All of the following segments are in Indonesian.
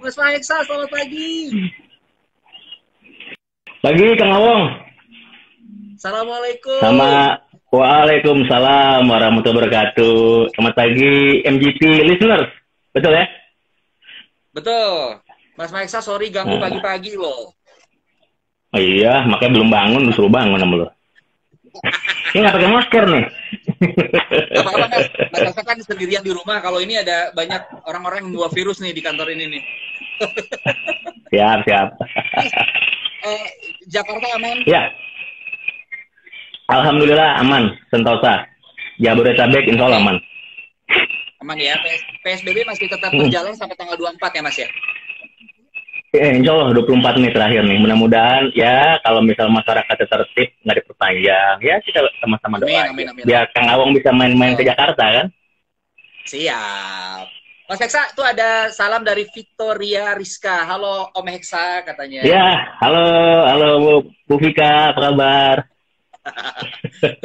Mas Faeksa, selamat pagi. Pagi Kang Awong. Assalamualaikum. Sama Waalaikumsalam warahmatullahi wabarakatuh. Selamat pagi MGP listeners. Betul ya? Betul. Mas Faeksa, sorry ganggu pagi-pagi loh. Oh iya, makanya belum bangun, disuruh bangun sama lo. Ini nggak pakai masker nih. Apa-apa Mas? Mas Faeksa kan sendirian di rumah. Kalau ini ada banyak orang-orang yang membawa virus nih di kantor ini nih. Siap. Jakarta aman? Ya. Alhamdulillah aman, sentosa. Jabodetabek insya Allah aman. Aman ya. PSBB masih tetap berjalan sampai tanggal 24 ya Mas ya? Insya Allah 24 menit terakhir nih. Mudah-mudahan ya kalau misal masyarakat tertib nggak diperpanjang, ya kita sama-sama doa. Amin. Biar Kang Awong bisa main-main ke Jakarta kan? Siap. Mas Heksa, tuh ada salam dari Victoria Rizka. Halo Om Heksa katanya. Ya, halo Bu Vika, apa kabar?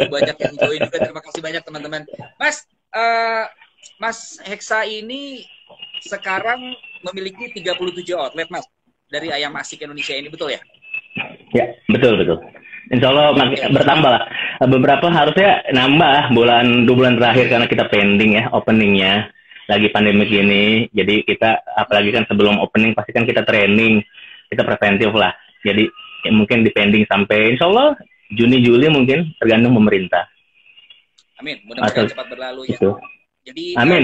Banyak yang join juga, terima kasih banyak teman-teman. Mas, Mas Heksa ini sekarang memiliki 37 outlet Mas dari Ayam Asik Indonesia ini, betul ya? Ya, betul. Insya Allah bertambah lah. Beberapa harusnya nambah 2 bulan terakhir karena kita pending ya openingnya. Lagi pandemi gini, jadi kita apalagi kan sebelum opening pasti kan kita training, kita preventif lah. Jadi ya, mungkin dipending sampai Insya Allah Juni Juli mungkin tergantung pemerintah. Amin, mudah-mudahan cepat berlalu ya. Itu. Jadi amin.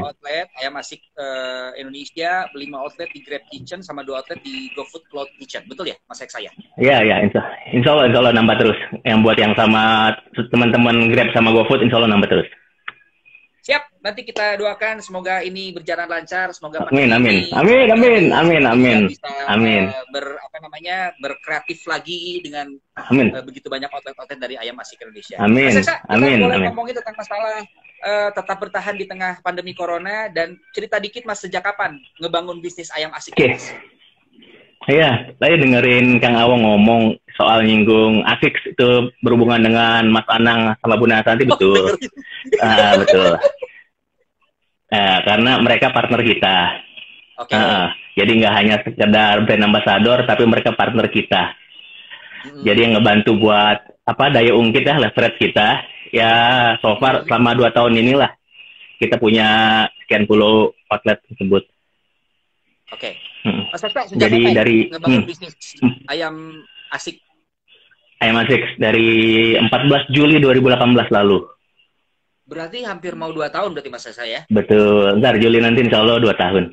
outlet Ayam Asik Indonesia, 5 outlet di Grab Kitchen sama 2 outlet di GoFood Cloud Kitchen, betul ya Mas Heksa ya? Iya, insya Allah nambah terus. Yang buat yang sama teman-teman Grab sama GoFood Insya Allah nambah terus. Siap, nanti kita doakan semoga ini berjalan lancar, semoga amin. Berkreatif lagi dengan begitu banyak outlet-outlet dari Ayam Asik Indonesia. Amin. Mas Heksa, kita boleh ngomongin tentang masalah tetap bertahan di tengah pandemi corona dan cerita dikit Mas sejak kapan ngebangun bisnis Ayam Asik? Oke. Iya, tadi dengerin Kang Awong ngomong soal nyinggung Asik itu berhubungan dengan Mas Anang sama Bu Nasanti, betul. Betul. Karena mereka partner kita. Okay. Jadi nggak hanya sekedar brand ambassador, tapi mereka partner kita. Jadi yang ngebantu buat daya ungkit ya, leverage kita. Ya, so far selama 2 tahun inilah kita punya sekian puluh outlet tersebut. Oke. Mas Heksa, sejak kapan ngebangun bisnis Ayam Asik? Ayam Asik dari 14 Juli 2018 lalu. Berarti hampir mau 2 tahun berarti Mas Heksa ya? Betul. Ntar Juli nanti insya Allah 2 tahun.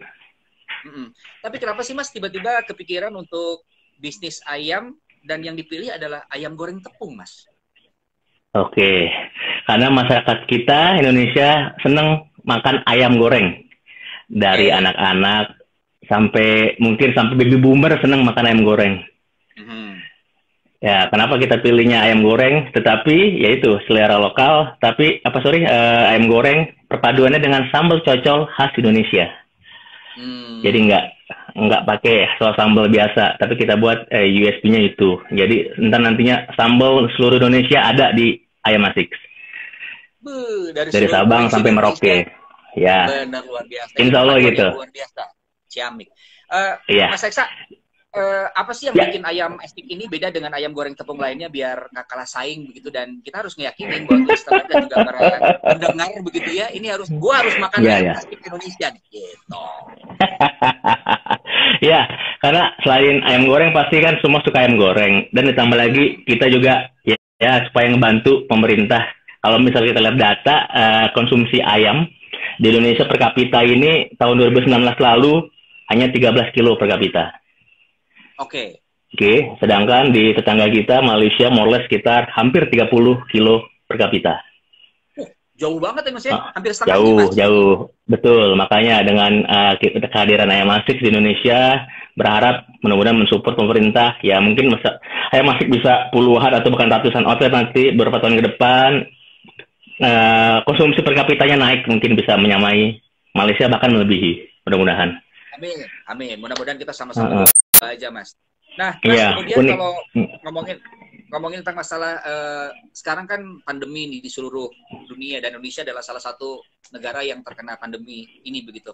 Tapi kenapa sih Mas tiba-tiba kepikiran untuk bisnis ayam dan yang dipilih adalah ayam goreng tepung Mas? Oke. Karena masyarakat kita Indonesia seneng makan ayam goreng. Dari anak-anak sampai baby boomer seneng makan ayam goreng. Ya, kenapa kita pilihnya ayam goreng? Tetapi yaitu selera lokal, tapi ayam goreng perpaduannya dengan sambal cocol khas Indonesia. Jadi nggak pakai saus sambal biasa, tapi kita buat USP-nya itu. Jadi nantinya sambal seluruh Indonesia ada di Ayam Asik. Dari Sabang sampai Merauke. Ya. Benar, luar biasa. Insya Allah gitu. Luar biasa. Ciamik. Iya. Mas Heksa, apa sih yang bikin ayam asik ini beda dengan ayam goreng tepung lainnya biar nggak kalah saing begitu, dan kita harus ngeyakinin buat listener dan juga para pendengar begitu ya, ini gua harus makan ayam asik Indonesia nih, gitu. Ya, karena selain ayam goreng pasti kan semua suka ayam goreng, dan ditambah lagi kita juga ya supaya ngebantu pemerintah. Kalau misalnya kita lihat data konsumsi ayam di Indonesia per kapita ini tahun 2019 lalu hanya 13 kilo per kapita. Oke, sedangkan di tetangga kita Malaysia more or less sekitar hampir 30 kilo per kapita. Jauh banget ya Mas ya, hampir setengah. Jauh, betul. Makanya dengan kehadiran Ayam Asik di Indonesia, berharap mudah-mudahan mensupport pemerintah. Ya mungkin Ayam Asik bisa puluhan atau bahkan ratusan outlet nanti beberapa tahun ke depan. Konsumsi per kapitanya naik, mungkin bisa menyamai Malaysia bahkan melebihi. Mudah-mudahan. Amin. Mudah-mudahan kita sama-sama aja Mas. Nah, Mas, kemudian kalau ngomongin tentang masalah sekarang kan pandemi nih di seluruh dunia dan Indonesia adalah salah satu negara yang terkena pandemi ini begitu.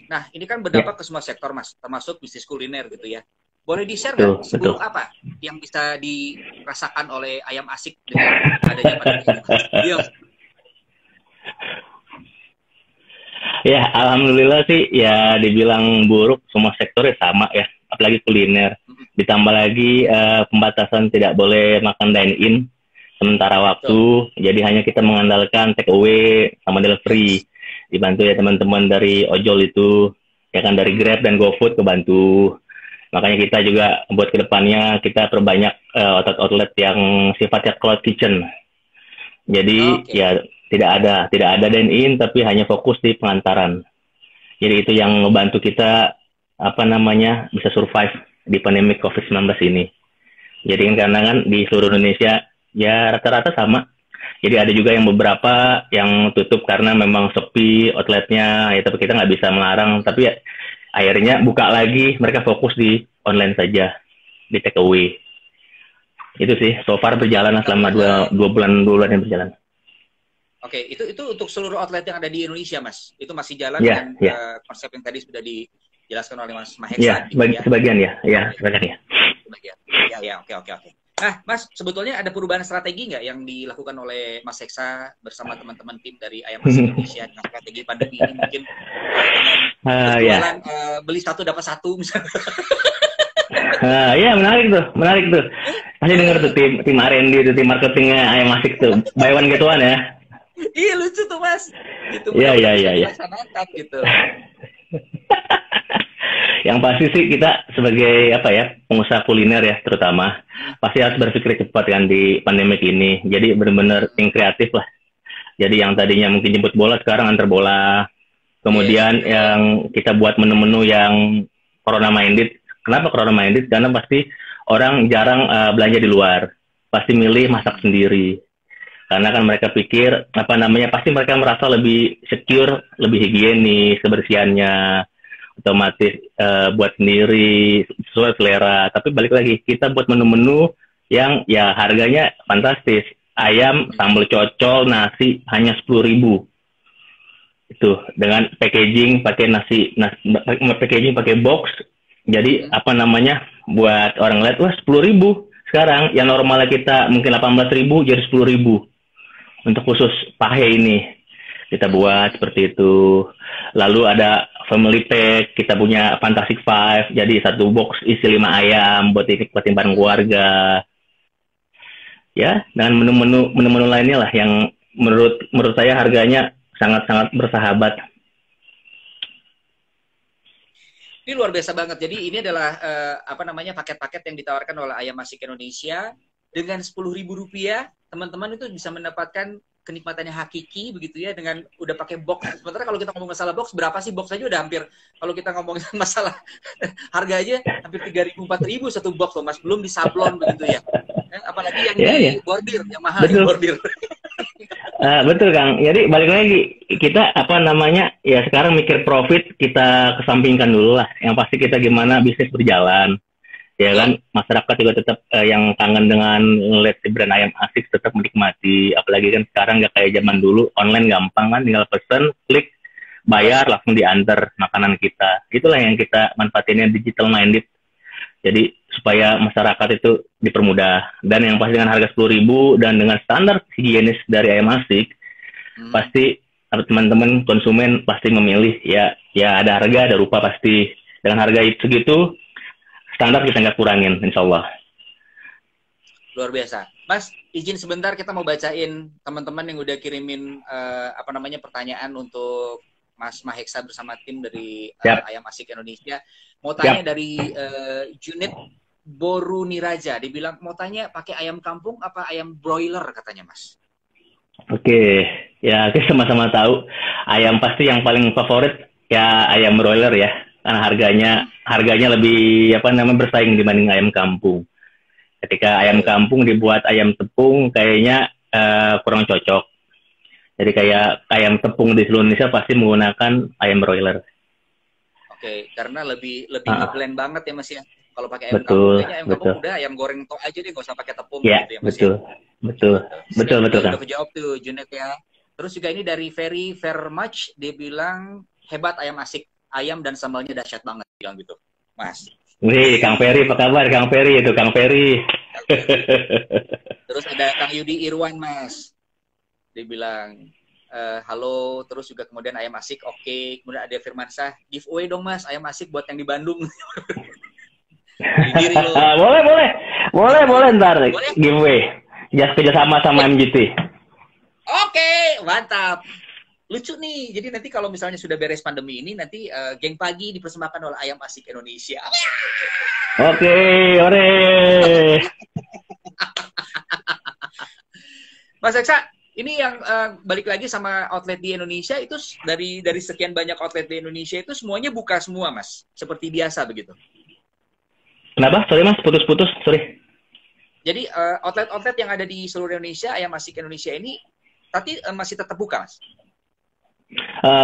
Nah, ini kan berdampak ke semua sektor Mas, termasuk bisnis kuliner gitu ya. Boleh di-share nggak seburuk apa yang bisa dirasakan oleh ayam asik dengan adanya pandemi ini? Iya. Ya, alhamdulillah sih ya dibilang buruk semua sektornya sama ya, apalagi kuliner. Ditambah lagi pembatasan tidak boleh makan dine-in sementara waktu, jadi hanya kita mengandalkan take away sama delivery. Dibantu ya teman-teman dari ojol itu, ya kan dari Grab dan GoFood kebantu. Makanya kita juga buat kedepannya kita perbanyak outlet yang sifatnya cloud kitchen. Jadi ya tidak ada dine-in tapi hanya fokus di pengantaran. Jadi itu yang membantu kita bisa survive di pandemi COVID-19 ini. Jadi kan karena kan di seluruh Indonesia ya rata-rata sama. Jadi ada juga yang beberapa yang tutup karena memang sepi outletnya, ya tapi kita nggak bisa melarang. Tapi ya, akhirnya buka lagi, mereka fokus di online saja, di take away. Itu sih, so far berjalan selama dua bulan yang berjalan. Oke, itu untuk seluruh outlet yang ada di Indonesia, Mas. Itu masih jalan dengan konsep yang tadi sudah dijelaskan oleh Mas Maheksa. Sebagian ya. Ya, oke. Nah, Mas, sebetulnya ada perubahan strategi nggak yang dilakukan oleh Mas Heksa bersama teman-teman tim dari Ayam Asik Indonesia dengan strategi pandemi ini mungkin jualan beli satu dapat satu misalnya? Ya menarik tuh. Pasti denger tuh tim R&D itu, tim marketingnya Ayam Asik tuh, buy one get one ya. Iya lucu tuh Mas. Itu iya. Gitu. Yang pasti sih kita sebagai pengusaha kuliner ya terutama pasti harus berpikir cepat kan di pandemik ini. Jadi benar-benar yang kreatif lah. Jadi yang tadinya mungkin jemput bola sekarang antar bola. Kemudian yang kita buat menu-menu yang corona minded. Kenapa corona minded? Karena pasti orang jarang belanja di luar. Pasti milih masak sendiri. Karena kan mereka pikir pasti mereka merasa lebih secure, lebih higienis kebersihannya. Otomatis buat sendiri sesuai selera. Tapi balik lagi kita buat menu-menu yang ya harganya fantastis. Ayam sambal cocol nasi hanya 10.000. Itu dengan packaging pakai packaging pakai box. Jadi buat orang lihat wah 10.000 sekarang yang normalnya kita mungkin 18.000 jadi 10.000 untuk khusus pahe ini. Kita buat seperti itu. Lalu ada family pack, kita punya Fantastic Five, jadi satu box isi 5 ayam buat nikmatin bareng keluarga. Ya, dengan menu-menu lainnya lah yang menurut saya harganya sangat-sangat bersahabat. Ini luar biasa banget. Jadi ini adalah paket-paket yang ditawarkan oleh Ayam Asik Indonesia dengan Rp10.000. Teman-teman itu bisa mendapatkan kenikmatannya hakiki begitu ya dengan udah pakai box. Sementara kalau kita ngomong masalah box, berapa sih box aja udah hampir, kalau kita ngomongin masalah harga aja hampir 3.000 4.000 satu box loh Mas, belum di sablon begitu ya. Apalagi yang di bordir, yang mahal di bordir. Betul Kang. Jadi balik lagi kita ya sekarang mikir profit kita kesampingkan dulu lah. Yang pasti kita gimana bisnis berjalan. Ya kan, masyarakat juga tetap yang kangen dengan ngeliat si brand Ayam Asik tetap menikmati. Apalagi kan sekarang nggak kayak zaman dulu, online gampang kan, tinggal pesen, klik, bayar, langsung diantar makanan kita. Itulah yang kita manfaatinnya digital minded. Jadi supaya masyarakat itu dipermudah. Dan yang pasti dengan harga 10.000 dan dengan standar higienis dari Ayam Asik, pasti teman-teman konsumen pasti memilih ya ada harga, ada rupa pasti. Dengan harga itu segitu, standar kita nggak kurangin, insya Allah. Luar biasa. Mas, izin sebentar kita mau bacain teman-teman yang udah kirimin pertanyaan untuk Mas Maheksa bersama tim dari Ayam Asik Indonesia. Mau tanya dari Junit Boruniraja. Dibilang mau tanya pakai ayam kampung apa ayam broiler katanya Mas. Oke, ya kita sama-sama tahu ayam pasti yang paling favorit ya ayam broiler ya. Karena harganya lebih bersaing dibanding ayam kampung. Ketika ayam kampung dibuat ayam tepung kayaknya kurang cocok. Jadi kayak ayam tepung di seluruh Indonesia pasti menggunakan ayam broiler. Oke, karena lebih ngeblend banget ya Mas ya. Kalau pakai ayam Betul, kampung, kayaknya ayam kampung betul. udah ayam goreng tok aja deh, nggak usah pakai tepung Ya, gitu ya Mas ya. betul. Betul. Betul, betul, Udah Kang. kejawab tuh Junet ya. Terus juga ini dari Very Fairmuch, dia bilang hebat ayam asik, ayam dan sambalnya dahsyat banget, bilang gitu, Mas. Wih, Kang Ferry, apa kabar Kang Ferry? Itu Kang Ferry. Terus ada Kang Yudi Irwan, Mas. Dia bilang halo, terus juga kemudian ayam asik, oke. Kemudian ada Firmansyah, giveaway dong Mas, ayam asik buat yang di Bandung. Diri lo. Boleh ntar Boleh? giveaway. Just kerjasama sama MGT. Oke, mantap. Lucu nih. Jadi nanti kalau misalnya sudah beres pandemi ini, nanti geng pagi dipersembahkan oleh Ayam Asik Indonesia. Oke, ore. Mas Eksa, ini yang balik lagi sama outlet di Indonesia itu dari sekian banyak outlet di Indonesia itu semuanya buka semua, Mas. Seperti biasa begitu. Kenapa? Sorry Mas, putus-putus. Sorry. Jadi outlet-outlet yang ada di seluruh Indonesia, Ayam Asik Indonesia ini, tapi masih tetap buka, Mas?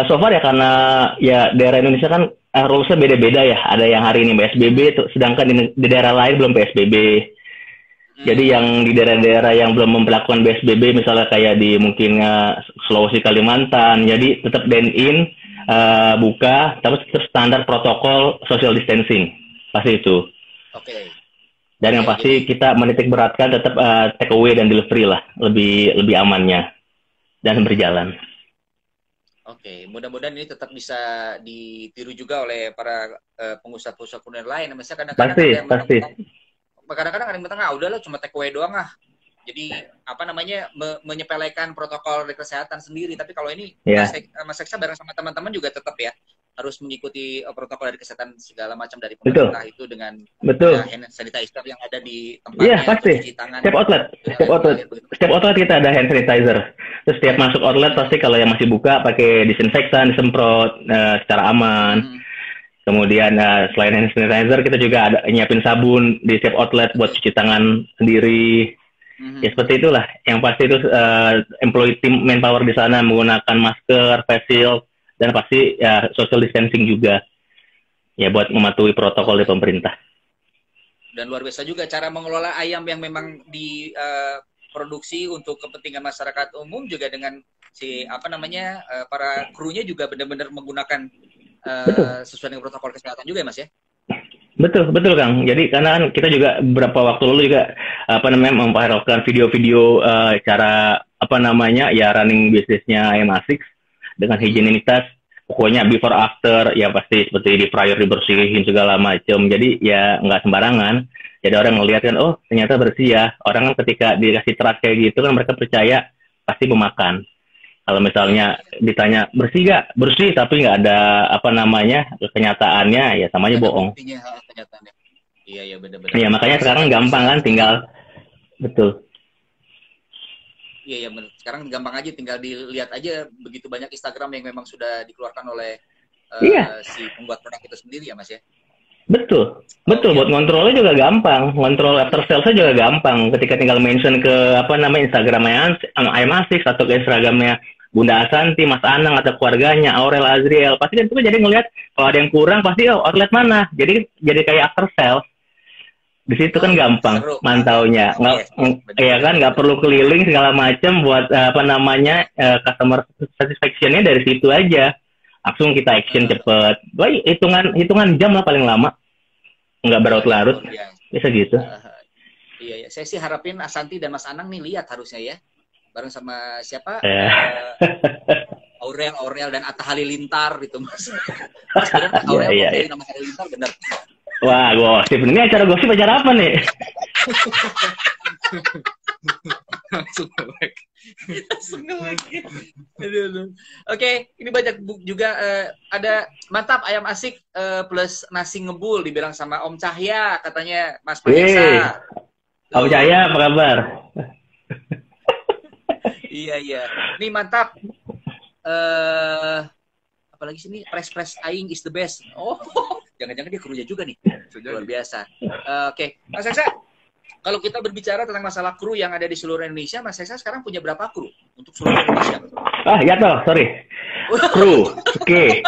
So far ya, karena ya daerah Indonesia kan rules-nya beda-beda ya. Ada yang hari ini PSBB, sedangkan di daerah lain belum PSBB. Jadi yang di daerah-daerah yang belum memperlakukan PSBB, misalnya kayak di mungkin Sulawesi, Kalimantan, jadi tetap dine-in, buka, tapi tetap standar protokol social distancing. Pasti itu. Oke. Dan yang pasti kita menitik beratkan tetap take away dan delivery lah, lebih amannya dan berjalan. Oke, mudah-mudahan ini tetap bisa ditiru juga oleh para pengusaha-pengusaha kuliner lain. Misalnya kadang-kadang ada yang bilang, udahlah cuma take away doang ah. Jadi apa namanya menyepelekan protokol kesehatan sendiri. Tapi kalau ini Mas Eksa bareng sama teman-teman juga tetap ya harus mengikuti protokol dari kesehatan segala macam dari pemerintah. Itu dengan hand sanitizer yang ada di tempatnya. Iya pasti. Setiap outlet kita ada hand sanitizer. Terus setiap masuk outlet pasti kalau yang masih buka pakai disinfektan, disemprot secara aman. Kemudian selain hand sanitizer kita juga ada nyiapin sabun di setiap outlet buat cuci tangan sendiri. Ya seperti itulah. Yang pasti itu employee team manpower di sana menggunakan masker, face shield, dan pasti ya social distancing juga. Ya buat mematuhi protokol dari pemerintah. Dan luar biasa juga cara mengelola ayam yang memang diproduksi untuk kepentingan masyarakat umum juga dengan para krunya juga benar-benar menggunakan sesuai dengan protokol kesehatan juga ya Mas ya? Betul Kang. Jadi karena kan kita juga beberapa waktu lalu juga memviralkan video-video cara running bisnisnya ayam asik dengan higienitas, pokoknya before after ya pasti seperti di fryer dibersihin segala macam. Jadi ya nggak sembarangan. Jadi orang ngelihat kan, oh ternyata bersih ya. Orang kan ketika dikasih trust kayak gitu kan mereka percaya pasti memakan. Kalau misalnya ditanya bersih nggak, bersih tapi nggak ada kenyataannya, ya samanya bohong. Iya benar-benar. Iya makanya sekarang gampang kan, tinggal betul. Iya benar. Sekarang gampang aja, tinggal dilihat aja begitu banyak Instagram yang memang sudah dikeluarkan oleh si pembuat produk itu sendiri ya Mas ya. Betul. Buat ngontrolnya juga gampang, ngontrol after sales-nya juga gampang. Ketika tinggal mention ke Instagramnya ayam asik atau ke Instagramnya Bunda Asanti, Mas Anang atau keluarganya, Aurel Azriel, pasti kan itu jadi ngelihat kalau ada yang kurang pasti outlet mana. Jadi kayak after sales. Di situ kan gampang mantaunya. Nggak perlu keliling segala macam buat customer satisfaction-nya dari situ aja. Langsung kita action cepet. Hitungan jam lah paling lama. Nggak berlarut-larut. Bisa gitu. Iya, saya sih harapin Asanti dan Mas Anang nih lihat harusnya ya. Bareng sama siapa? Aurel dan Atta Halilintar gitu Mas. Aurel nama Halilintar bener. Wah, gosip. Ini acara gosip acara apa nih? Langsung nge-like. Oke, ini banyak juga ada mantap ayam asik plus nasi ngebul dibilang sama Om Cahya katanya Mas Mahesa. Om Cahya apa kabar? Iya. Ini mantap. Apalagi sini press aing is the best. Oh, jangan-jangan dia krunya juga nih. Luar biasa. Oke, Mas Eksa. Kalau kita berbicara tentang masalah kru yang ada di seluruh Indonesia, Mas Eksa sekarang punya berapa kru untuk seluruh Indonesia? Ya toh, sorry. Kru. Oke.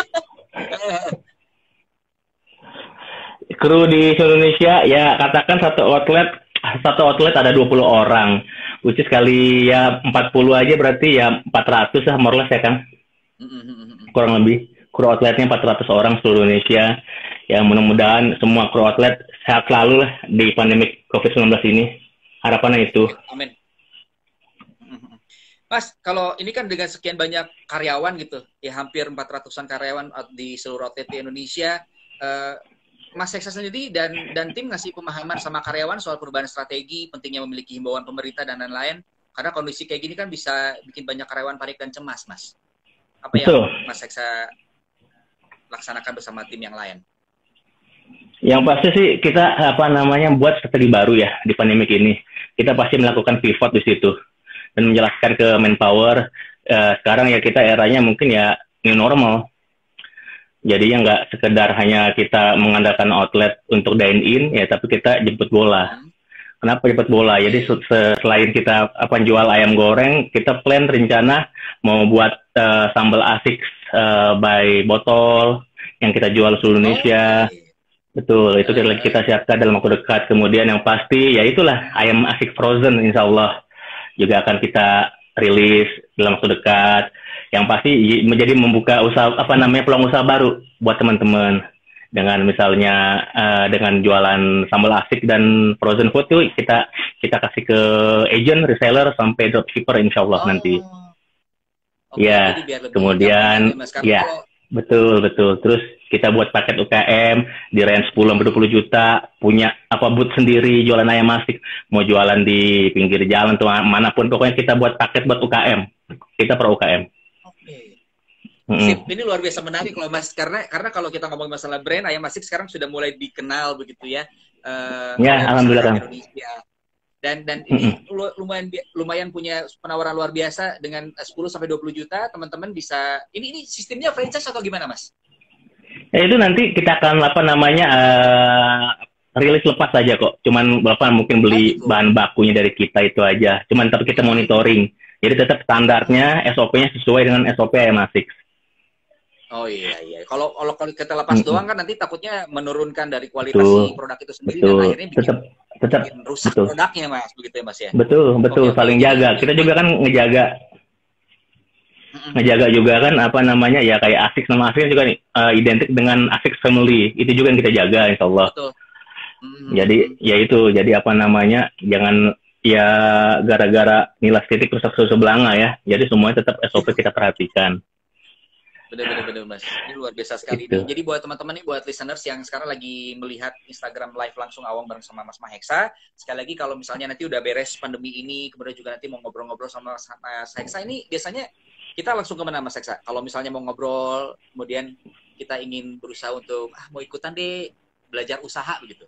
kru di Indonesia ya katakan satu outlet ada 20 orang. Which is kali ya 40 aja berarti ya 400 lah more or less ya kan. Kurang lebih. Kru outletnya 400 orang seluruh Indonesia. Ya mudah-mudahan semua kru outlet sehat selalu lah di pandemi COVID-19 ini. Harapannya itu. Amin. Mas, kalau ini kan dengan sekian banyak karyawan gitu, ya hampir 400-an karyawan di seluruh outlet di Indonesia, Mas Heksa sendiri dan tim ngasih pemahaman sama karyawan soal perubahan strategi, pentingnya memiliki himbauan pemerintah dan lain-lain. Karena kondisi kayak gini kan bisa bikin banyak karyawan panik dan cemas, Mas. Apa Betul. yang Mas Heksa laksanakan bersama tim yang lain? Yang pasti sih kita buat strategi baru ya di pandemi ini. Kita pasti melakukan pivot di situ dan menjelaskan ke manpower. Sekarang ya kita eranya mungkin ya new normal. Jadi ya nggak sekedar hanya kita mengandalkan outlet untuk dine in ya, tapi kita jemput bola. Kenapa jemput bola? Jadi selain kita jual ayam goreng, kita plan rencana mau buat sambal asik by botol yang kita jual seluruh Indonesia. Betul, itu kita siapkan dalam waktu dekat. Kemudian yang pasti ya itulah ayam asik frozen, insya Allah juga akan kita rilis dalam waktu dekat. Yang pasti menjadi membuka usaha peluang usaha baru buat teman-teman dengan misalnya dengan jualan sambal asik dan frozen food tuh kita kasih ke agent, reseller sampai dropshipper insya Allah nanti. Ya, kemudian ya betul. Terus kita buat paket UKM di range 10-20 juta, punya booth sendiri, jualan ayam asik, mau jualan di pinggir jalan tuh manapun, pokoknya kita buat paket buat UKM, kita per UKM. Sip, ini luar biasa menarik loh Mas, karena kalau kita ngomong masalah brand, ayam asik sekarang sudah mulai dikenal begitu ya. Ya, alhamdulillah kan. Indonesia. Dan ini lumayan punya penawaran luar biasa dengan 10-20 juta, teman-teman bisa. Ini sistemnya franchise atau gimana Mas? Ya itu nanti kita akan rilis lepas saja kok. Cuman Bapak mungkin beli bahan bakunya dari kita itu aja. Cuman tapi kita monitoring. Jadi tetap standarnya SOP-nya sesuai dengan SOP ayam asik. Oh iya. Kalau kita lepas doang kan nanti takutnya menurunkan dari kualitas si produk itu sendiri dan akhirnya bikin rusak produknya Mas, begitu ya Mas ya. Betul, saling jaga. Kita juga kan ngejaga juga kan ya kayak asik, nama asik juga nih identik dengan asik family. Itu juga yang kita jaga insya Allah. Betul. Jadi ya itu, jadi jangan ya gara-gara nilai titik rusak susu belanga ya. Jadi semuanya tetap SOP kita perhatikan. Bener Mas, ini luar biasa sekali. Jadi buat teman-teman nih, buat listeners yang sekarang lagi melihat Instagram live langsung Awang bareng sama Mas Maheksa, sekali lagi kalau misalnya nanti udah beres pandemi ini, kemudian juga nanti mau ngobrol-ngobrol sama Mas Heksa, ini biasanya kita langsung kemana Mas Heksa? Kalau misalnya mau ngobrol, kemudian kita ingin berusaha untuk mau ikutan deh belajar usaha begitu.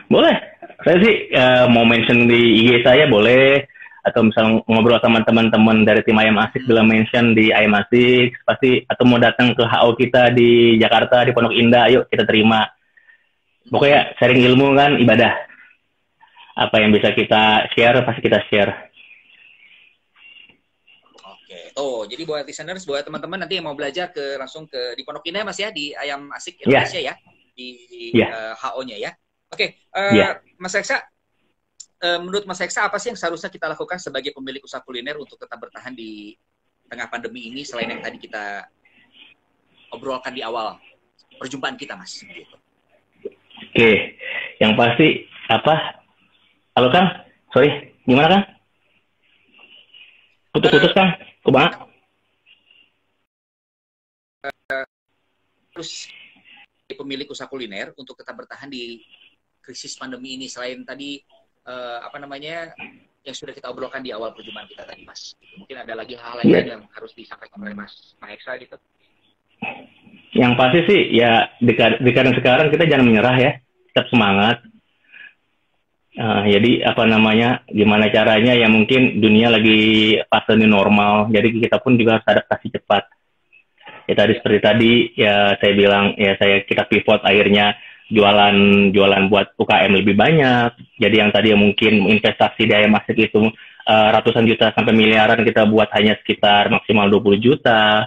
Boleh, saya sih mau mention di IG saya boleh. Atau misalnya ngobrol sama teman-teman dari tim Ayam Asik bila mention di Ayam Asik pasti, atau mau datang ke HO kita di Jakarta di Pondok Indah, ayo kita terima. Pokoknya sharing ilmu kan ibadah. Apa yang bisa kita share pasti kita share. Oke, jadi buat listeners, buat teman-teman nanti yang mau belajar langsung di Pondok Indah Mas ya, di Ayam Asik Indonesia ya, di HO-nya ya. Oke, Mas Heksa, menurut Mas Heksa, apa sih yang seharusnya kita lakukan sebagai pemilik usaha kuliner untuk tetap bertahan di tengah pandemi ini, selain yang tadi kita obrolkan di awal perjumpaan kita, Mas? Gitu. Oke, yang pasti halo Kang, sorry, gimana Kang? Putus-putus Kang, kumaha? Terus pemilik usaha kuliner untuk tetap bertahan di krisis pandemi ini, selain tadi yang sudah kita obrolkan di awal perjumpaan kita tadi, Mas. Mungkin ada lagi hal lain yang harus disampaikan oleh Mas Maheksa gitu. Yang pasti sih ya di keadaan sekarang kita jangan menyerah ya, tetap semangat. Jadi gimana caranya ya, mungkin dunia lagi fase new normal, jadi kita pun juga harus adaptasi cepat. Ya tadi seperti tadi ya saya bilang ya kita pivot akhirnya jualan buat UKM lebih banyak. Jadi yang tadi mungkin investasi di ayam asik itu ratusan juta sampai miliaran, kita buat hanya sekitar maksimal 20 juta.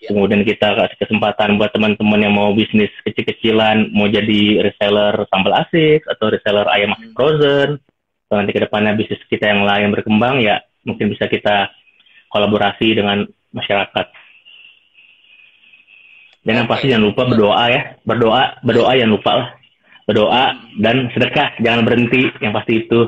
Ya. Kemudian kita kasih kesempatan buat teman-teman yang mau bisnis kecil-kecilan, mau jadi reseller sambal asis atau reseller ayam frozen. Atau nanti ke depannya bisnis kita yang lain berkembang, ya mungkin bisa kita kolaborasi dengan masyarakat. Dan yang pasti jangan lupa berdoa ya, berdoa jangan lupa lah, berdoa dan sedekah jangan berhenti, yang pasti itu.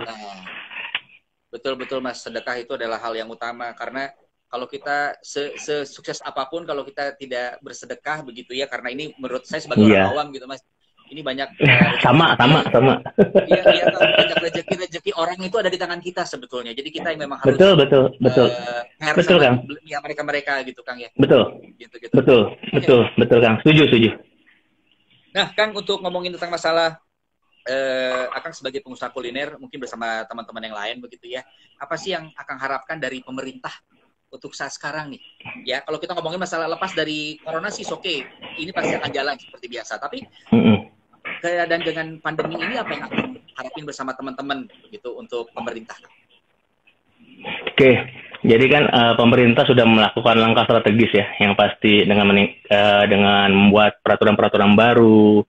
Betul Mas, sedekah itu adalah hal yang utama, karena kalau kita sesukses apapun kalau kita tidak bersedekah begitu ya, karena ini menurut saya sebagai orang awam gitu Mas, ini banyak sama. Iya, banyak rezeki orang itu ada di tangan kita sebetulnya. Jadi kita yang memang harus betul Kang. Ya mereka gitu Kang ya. Betul. Betul Kang. Setuju. Nah Kang, untuk ngomongin tentang masalah Akang sebagai pengusaha kuliner mungkin bersama teman-teman yang lain begitu ya. Apa sih yang Akang harapkan dari pemerintah untuk saat sekarang nih? Ya, kalau kita ngomongin masalah lepas dari corona sih oke, ini pasti akan jalan seperti biasa. Tapi keadaan dengan pandemi ini apa yang Akang harapin bersama teman-teman gitu untuk pemerintah? Oke, jadi kan pemerintah sudah melakukan langkah strategis ya, yang pasti dengan membuat peraturan-peraturan baru.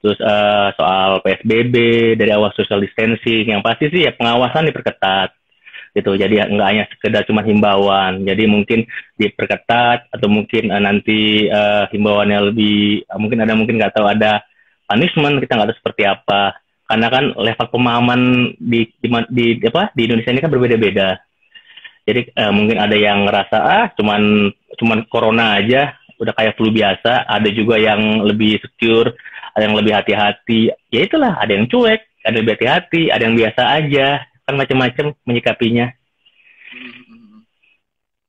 Terus soal PSBB, dari awal social distancing, yang pasti sih ya pengawasan diperketat gitu. Jadi nggak hanya sekedar cuma himbauan, jadi mungkin diperketat atau mungkin nanti himbauannya lebih mungkin nggak tahu ada punishment, kita nggak tahu seperti apa, karena kan level pemahaman di Indonesia ini kan berbeda-beda. Jadi mungkin ada yang ngerasa cuman corona aja udah kayak flu biasa, ada juga yang lebih secure, ada yang lebih hati-hati. Ya itulah, ada yang cuek, ada yang lebih hati-hati, ada yang biasa aja, kan macam-macam menyikapinya.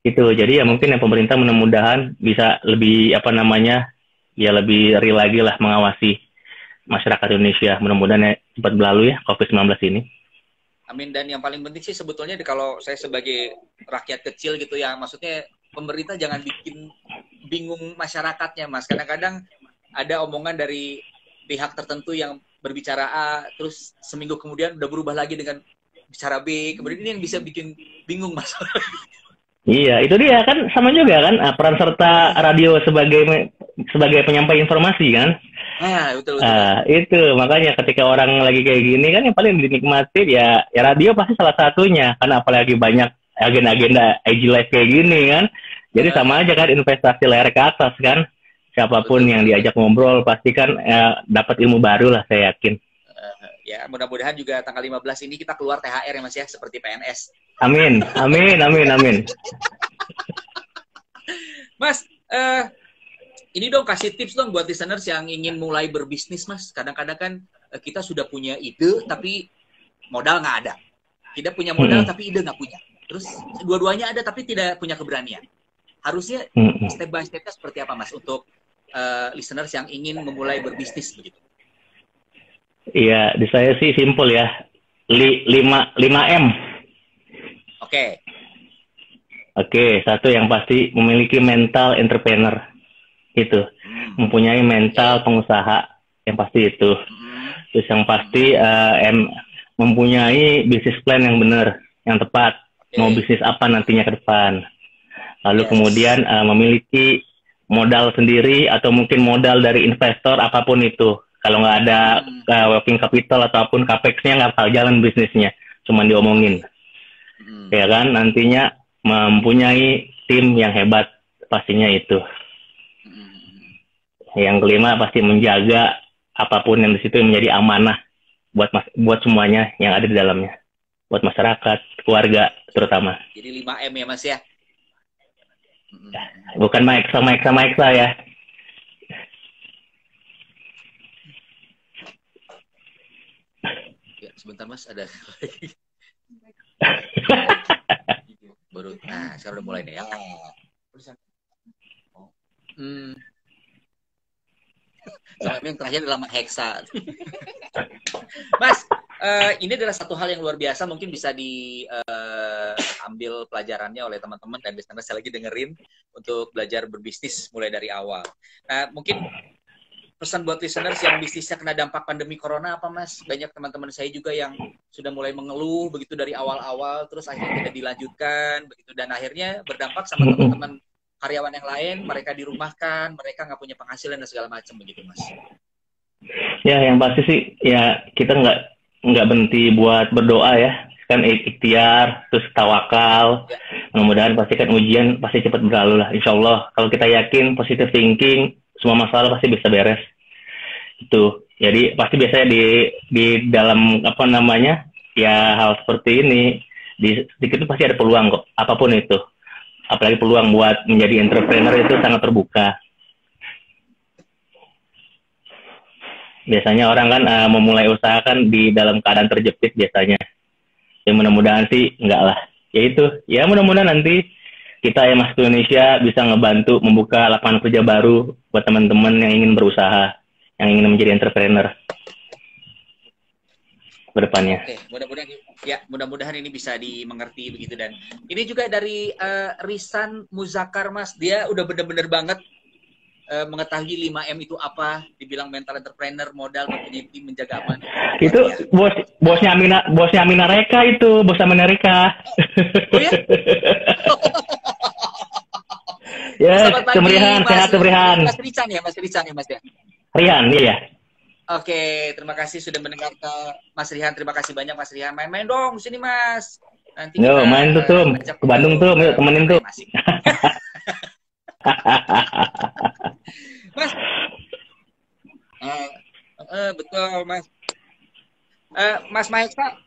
Itu. Jadi ya mungkin yang pemerintah mudah-mudahan bisa lebih ya lebih real lagi lah mengawasi masyarakat Indonesia. Mudah-mudahan ya cepat berlalu ya COVID-19 ini. Amin. Dan yang paling penting sih sebetulnya kalau saya sebagai rakyat kecil gitu ya, maksudnya pemerintah jangan bikin bingung masyarakatnya, Mas. Kadang-kadang ada omongan dari pihak tertentu yang berbicara A, terus seminggu kemudian udah berubah lagi dengan bicara B. Kemudian ini yang bisa bikin bingung, Mas. Iya, itu dia kan, sama juga kan peran serta radio sebagai penyampai informasi kan. Betul. Itu makanya ketika orang lagi kayak gini kan yang paling dinikmati ya radio pasti salah satunya, karena apalagi banyak agenda-agenda IG Live kayak gini kan. Jadi sama aja kan, investasi layar ke atas kan. Siapapun yang diajak ngobrol pasti kan dapat ilmu baru lah, saya yakin. Ya, mudah-mudahan juga tanggal 15 ini kita keluar THR ya Mas ya, seperti PNS. Amin. Mas, ini dong kasih tips dong buat listeners yang ingin mulai berbisnis, Mas. Kadang-kadang kan kita sudah punya ide tapi modal nggak ada. Tidak punya modal tapi ide nggak punya. Terus dua-duanya ada tapi tidak punya keberanian. Harusnya step by stepnya seperti apa, Mas, untuk listeners yang ingin memulai berbisnis begitu? Iya, di saya sih simple ya. 5M. Oke, satu yang pasti memiliki mental entrepreneur. Itu. Mempunyai mental pengusaha, yang pasti itu. Terus yang pasti mempunyai bisnis plan yang benar, yang tepat. Mau bisnis apa nantinya ke depan. Lalu kemudian memiliki modal sendiri atau mungkin modal dari investor apapun itu. Kalau nggak ada working capital ataupun capex-nya nggak bakal jalan bisnisnya, cuman diomongin. Ya kan, nantinya mempunyai tim yang hebat pastinya itu. Yang kelima pasti menjaga apapun yang di situ menjadi amanah buat semuanya yang ada di dalamnya, buat masyarakat, keluarga terutama. Jadi 5M ya Mas ya. Bukan Maeksa ya. Ya, sebentar Mas, ada baru. Nah, sekarang udah mulai nih ya. Sama yang terakhir adalah Heksa. Mas, ini adalah satu hal yang luar biasa, mungkin bisa diambil pelajarannya oleh teman-teman dan listener saya lagi dengerin untuk belajar berbisnis mulai dari awal. Nah, mungkin pesan buat listeners yang bisnisnya kena dampak pandemi corona apa, Mas? Banyak teman-teman saya juga yang sudah mulai mengeluh begitu dari awal-awal, terus akhirnya tidak dilanjutkan begitu, dan akhirnya berdampak sama teman-teman karyawan yang lain, mereka dirumahkan, mereka nggak punya penghasilan dan segala macam begitu, Mas. Ya, yang pasti sih ya kita nggak berhenti buat berdoa ya. Kan ikhtiar, terus tawakal. Ya. Mudah-mudahan pasti kan ujian pasti cepat berlalu lah. Insya Allah kalau kita yakin, positive thinking, semua masalah pasti bisa beres. Itu. Jadi pasti biasanya di dalam apa namanya ya hal seperti ini di sedikit itu pasti ada peluang kok, apapun itu. Apalagi peluang buat menjadi entrepreneur itu sangat terbuka. Biasanya orang kan memulai usaha kan di dalam keadaan terjepit biasanya. Ya mudah-mudahan sih enggak lah. Ya itu, ya mudah-mudahan nanti kita yang masuk ke Indonesia bisa ngebantu membuka lapangan kerja baru buat teman-teman yang ingin berusaha, yang ingin menjadi entrepreneur ke depannya. Oke, mudah-mudahan ini bisa dimengerti begitu. Dan ini juga dari Risan Muzakar, Mas. Dia udah bener-bener banget mengetahui 5M itu apa, dibilang mental entrepreneur, modal, mempunyai tim, menjaga aman. Itu bosnya Amina Reka itu, bos Amina Reka. Oh ya? Ya, kemerihan, sehat kemerihan. Mas Rican ya, Mas ya. Rian, iya. Oke, terima kasih sudah mendengar ke Mas Rihan. Terima kasih banyak Mas Rihan. Main-main dong sini, Mas. Nanti yo, main tuh, ke Bandung tuh, yuk temenin tuh. Mas, betul Mas. Mas Mahesa,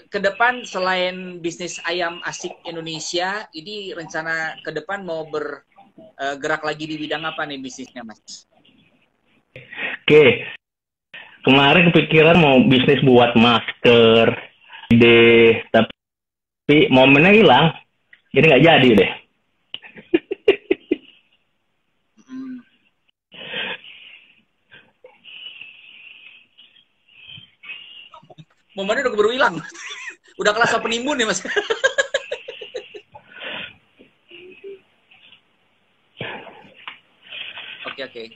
ke depan selain bisnis ayam asik Indonesia, ini rencana ke depan mau bergerak lagi di bidang apa nih bisnisnya, Mas? Oke, kemarin kepikiran mau bisnis buat masker, tapi momennya hilang, jadi nggak jadi deh. Momennya udah keburu hilang. Udah kelas penimbun ya, Mas. Oke.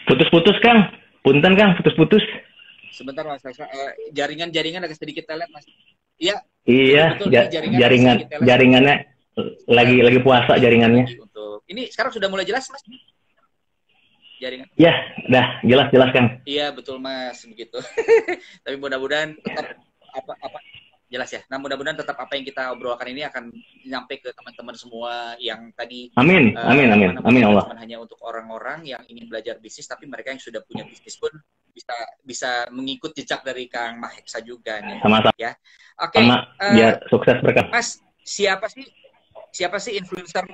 Putus-putus, Kang. Punten, Kang, putus-putus. Sebentar, Mas. Jaringan agak sedikit telat, Mas. Iya. Iya, jaringannya lagi puasa jaringannya. Ini sekarang sudah mulai jelas, Mas? Jaringan. Ya, udah jelas Kang. Iya, betul Mas, begitu. Tapi mudah-mudahan tetap apa jelas ya. Nah, mudah-mudahan tetap apa yang kita obrolkan ini akan nyampe ke teman-teman semua yang tadi. Amin Allah. Bukan hanya untuk orang-orang yang ingin belajar bisnis, tapi mereka yang sudah punya bisnis pun bisa mengikut jejak dari Kang Mahesa juga nih. Sama-sama. Ya. Oke. Biar sukses berkah. Mas, siapa sih influencer?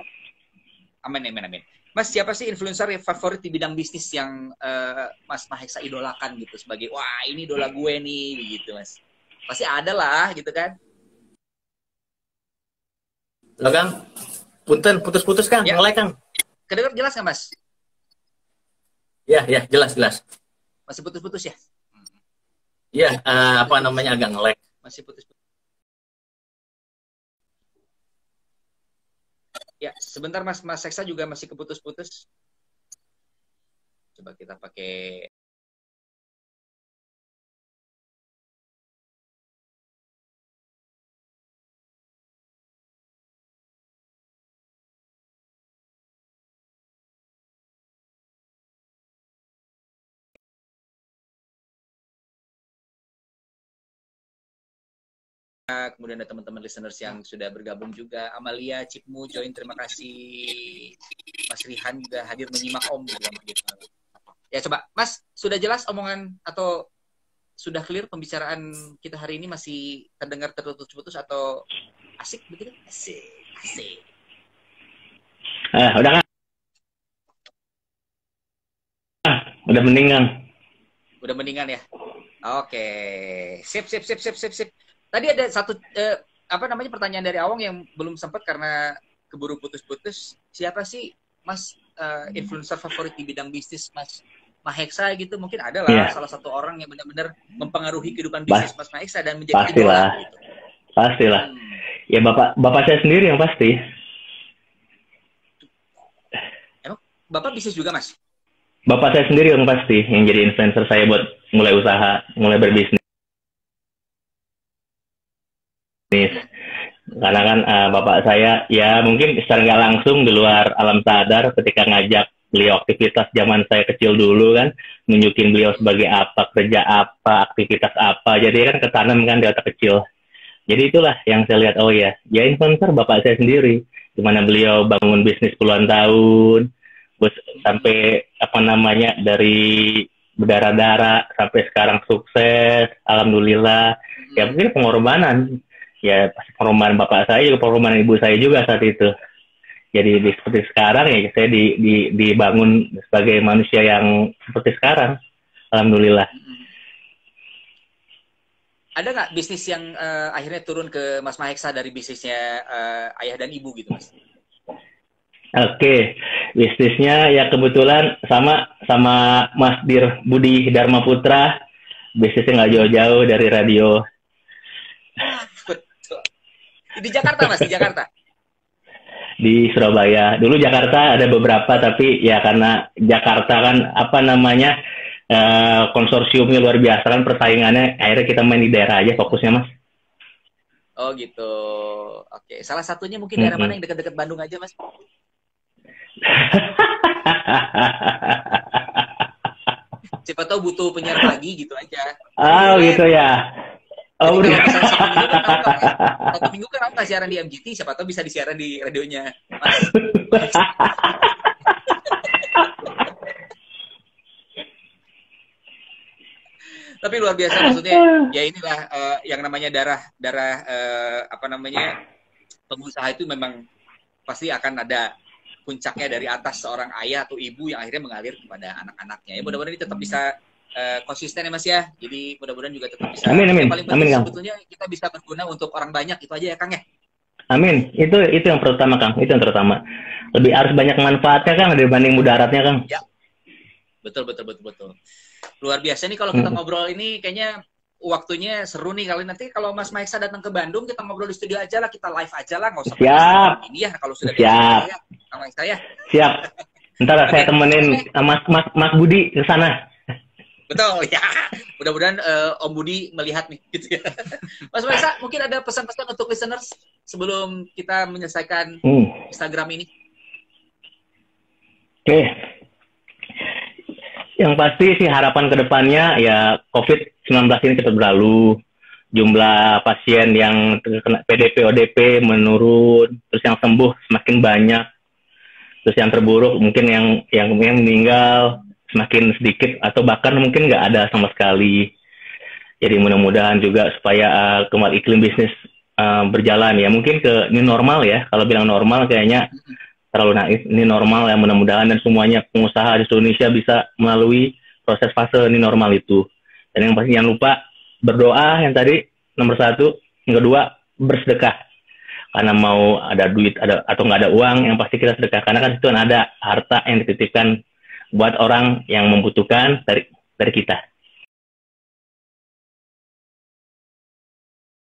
Amin. Mas, siapa sih influencer yang favorit di bidang bisnis yang Mas Mahesa idolakan gitu sebagai wah ini idola gue nih gitu, Mas? Pasti ada lah gitu kan? Lo Kang, punten putus-putus Kang, ngelek Kang. Kedengar jelas nggak Mas? Ya jelas. Masih putus-putus ya? Iya, apa namanya agak ngelek. Masih putus-putus. Ya, sebentar Mas Seksa juga masih keputus-putus. Coba kita pakai kemudian ada teman-teman listeners yang sudah bergabung juga. Amalia, Cipmu, join, terima kasih. Mas Rihan juga hadir menyimak Om. Ya coba, Mas, sudah jelas omongan atau sudah clear pembicaraan kita hari ini? Masih terdengar terputus-putus atau asik begitu? Asik. Udah kan? Udah mendingan. Udah mendingan ya? Oke. Sip. Tadi ada satu pertanyaan dari Awang yang belum sempat karena keburu putus-putus. Siapa sih Mas influencer favorit di bidang bisnis Mas Mahesa gitu? Mungkin ada lah salah satu orang yang benar-benar mempengaruhi kehidupan bisnis Mas Mahesa dan menjadi idola. Pastilah. Ya bapak saya sendiri yang pasti. Emang Bapak bisnis juga Mas? Bapak saya sendiri yang pasti yang jadi influencer saya buat mulai usaha, mulai berbisnis. Karena kan bapak saya ya mungkin secara nggak langsung di luar alam sadar ketika ngajak beliau aktivitas zaman saya kecil dulu kan, nunjukin beliau sebagai apa, kerja apa, aktivitas apa, jadi kan ketanam kan di otak kecil. Jadi itulah yang saya lihat, oh ya influencer bapak saya sendiri, dimana beliau bangun bisnis puluhan tahun, terus sampai apa namanya dari berdarah-darah sampai sekarang sukses, alhamdulillah. Ya mungkin pengorbanan, ya pasti pengorbanan bapak saya juga, pengorbanan ibu saya juga saat itu. Jadi seperti sekarang ya saya dibangun sebagai manusia yang seperti sekarang, alhamdulillah. Ada nggak bisnis yang akhirnya turun ke Mas Maheksa dari bisnisnya ayah dan ibu gitu, Mas? Oke, bisnisnya ya kebetulan sama Mas Budi Dharma Putra, bisnisnya nggak jauh-jauh dari radio. Betul. Di Jakarta, Mas, di Jakarta. Di Surabaya. Dulu Jakarta ada beberapa, tapi ya karena Jakarta kan apa namanya konsorsiumnya luar biasa kan, persaingannya, akhirnya kita main di daerah aja fokusnya, Mas. Oh gitu. Oke, salah satunya mungkin daerah mana yang dekat-dekat Bandung aja, Mas? Siapa tahu butuh penyiar pagi gitu aja. Oh gitu ya. Oh udah. Satu minggu kan aku nggak siaran di MGT, siapa tahu bisa disiaran di radionya, Mas. Tapi luar biasa, maksudnya ya inilah yang namanya darah apa namanya, pengusaha itu memang pasti akan ada puncaknya dari atas seorang ayah atau ibu yang akhirnya mengalir kepada anak-anaknya. Ya mudah-mudahan ini tetap bisa konsisten ya, Mas ya. Jadi mudah-mudahan juga tetap bisa. Amin. Yang paling penting Kang. sebetulnya kita bisa berguna untuk orang banyak, itu aja ya, Kang ya. Amin. Itu yang pertama, Kang. Itu yang terutama. Lebih harus banyak manfaatnya, Kang, dibanding mudaratnya, Kang. Ya. Betul. Luar biasa nih kalau kita ngobrol ini, kayaknya waktunya seru nih. Kali nanti kalau Mas Maheksa datang ke Bandung, kita ngobrol di studio aja lah, kita live aja lah, nggak usah siap ini ya, kalau sudah siap ya, sama saya. Siap. Ntar saya temenin Mas Budi ke sana. Betul ya. Mudah-mudahan Om Budi melihat nih gitu ya. Mas Maheksa, mungkin ada pesan-pesan untuk listeners sebelum kita menyelesaikan Instagram ini. Oke. Yang pasti sih harapan kedepannya ya COVID-19 ini cepat berlalu, jumlah pasien yang terkena PDP, ODP menurun, terus yang sembuh semakin banyak, terus yang terburuk mungkin yang meninggal semakin sedikit atau bahkan mungkin nggak ada sama sekali. Jadi mudah-mudahan juga supaya kembali iklim bisnis berjalan ya, mungkin ke new normal ya. Kalau bilang normal kayaknya terlalu naif. Ini normal ya, mudah-mudahan dan semuanya pengusaha di Indonesia bisa melalui proses fase ini normal itu. Dan yang pasti jangan lupa berdoa, yang tadi nomor 1, yang kedua bersedekah. Karena mau ada duit atau nggak ada uang, yang pasti kita sedekah. Karena kan itu ada harta yang dititipkan buat orang yang membutuhkan dari kita.